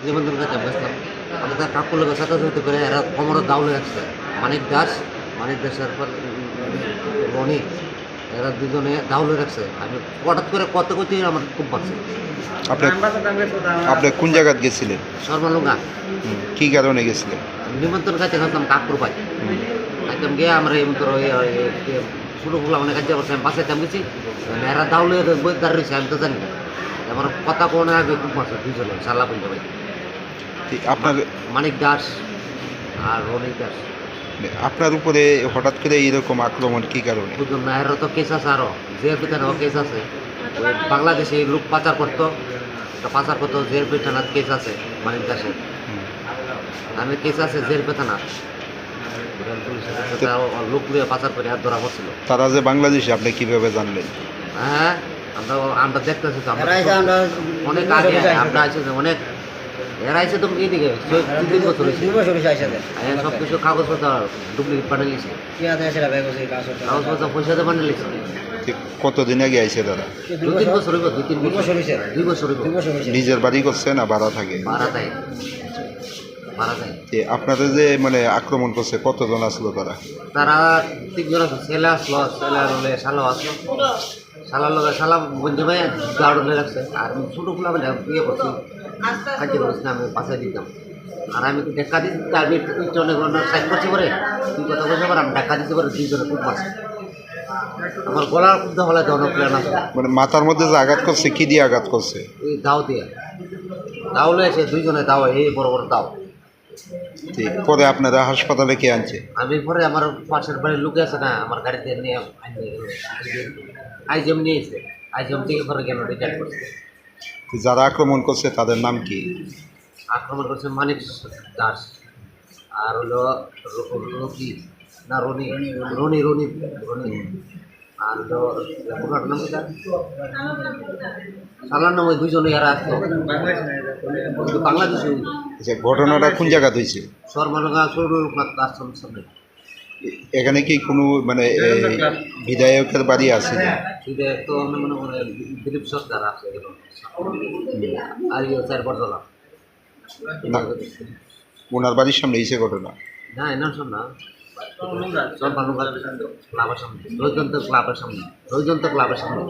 নিবন্ধন কাছে বসলাম আমাদের কাকুর লোকের সাথে সাথে করে এরা কোমরে দাউলে রাখছে মানিক দাসের পর রনি এরা দুজনে দাউলে রাখছে আমি হঠাৎ করে কত করতে আমার খুব বাড়ছে। আপনি আপনি কোন জায়গায় গেছিলেন? সর্বলঙ্গা কি কারণে গেছিলেন? নিমন্ত্রণ কাছে গেছিলাম কাকুর ভাই একদম গিয়ে আমরা নিমন্ত্রণ ছোটো ফুলা অনেক কাজে করছে আমি বাসাইতাম গেছি এরা দাউলে দাঁড়িয়ে রয়েছে আমি তো জানি না আমার কথা কোনো আগে খুব বাড়ছে দুজনে সাল্লা বলতে ভাই আপনার মানিক দাস আর রনিক দাস। আপনার উপরে হঠাৎ করে এরকম আক্রমণ কি কারণে? বুঝলাম না এরও তো কেস আছে আরও জেএরপি থানাও কেস আছে ওই বাংলাদেশে লোক পাচার করতো জেএরপি থানার কেস আছে মানিক দাসের আমি কেস আছে জেএরপি থানার লোক নিয়ে পাচার করে আর ধরা পড়ছিল। তারা যে বাংলাদেশে আপনি কিভাবে জানলেন? হ্যাঁ আমরা দেখতেছি তো অনেক আগে আমরা আছে অনেক এরা এসে তো এইদিকে 2-3 বছর সব কিছু কাগজপত্র ডুপ্লিকেট পাঠিয়ে নিয়েছে কাগজপত্র পয়সা দিয়ে পাঠিয়ে নিয়েছে। কতদিন আগে আইছে তারা? 2-3 বছর হইব 2 বছর নিজের বাড়ি করছে না ভাড়া থাকে? ভাড়া দেয়। আপনাদের যে মানে আক্রমণ করছে কতজন আসলো তারা? তারা 3 জন আছে ছেলে আসলো ছেলে হলে শালা আসলো শালার লোক শালা বন্ধু ভাই দাঁড় রাখছে আর ছোটো ফুলা মানে ইয়ে করছি কাজে করছি না আমি বাসায় দিতাম আর আমি দেখা দিচ্ছি আমি অনেক সাইড করছি পরে তুই কথা বলতে পারে আমি দেখা দিতে পারে 2 জনে খুব মারছে আমার গলার মধ্যে হলে অনেক প্ল্যান আছে মানে মাথার মধ্যে যে আঘাত করছে কি দিয়ে আঘাত করছে? এই দাও দিয়ে দাওলে এসে 2 জনে দাও এই বড় বড় দাও। ঠিক পরে আপনারা হাসপাতালে কে আনছে? আমি পরে আমার পাশের বাড়ির লোক আছে না আমার গাড়িতে নিয়ে আইজম নিয়ে এসে আইজম থেকে পরে গেল রিটার্ন করছে। যারা আক্রমণ করছে তাদের নাম কি? আক্রমণ করছে মানিক দাস আর হলো রকি না রনি রনি রনি রনি আর হলো ওনার নাম কি সালার নাম ওই 2 জনে এরা আসতো বাংলাদেশে। ঘটনাটা কোন জায়গা হয়েছে? সর্বলঙ্গা সৌরনাথ আশ্রম সামনে। এখানে কি কোনো মানে বিধায়কের বাড়ি আছে? বিধায়ক তো মনে করে দিলীপ সরকার আছে আর 4 বছর ওনার বাড়ির সামনে এসে ঘটনা না এনার শোন না সব ক্লাবের সামনে রৈজন্ত ক্লাবের সামনে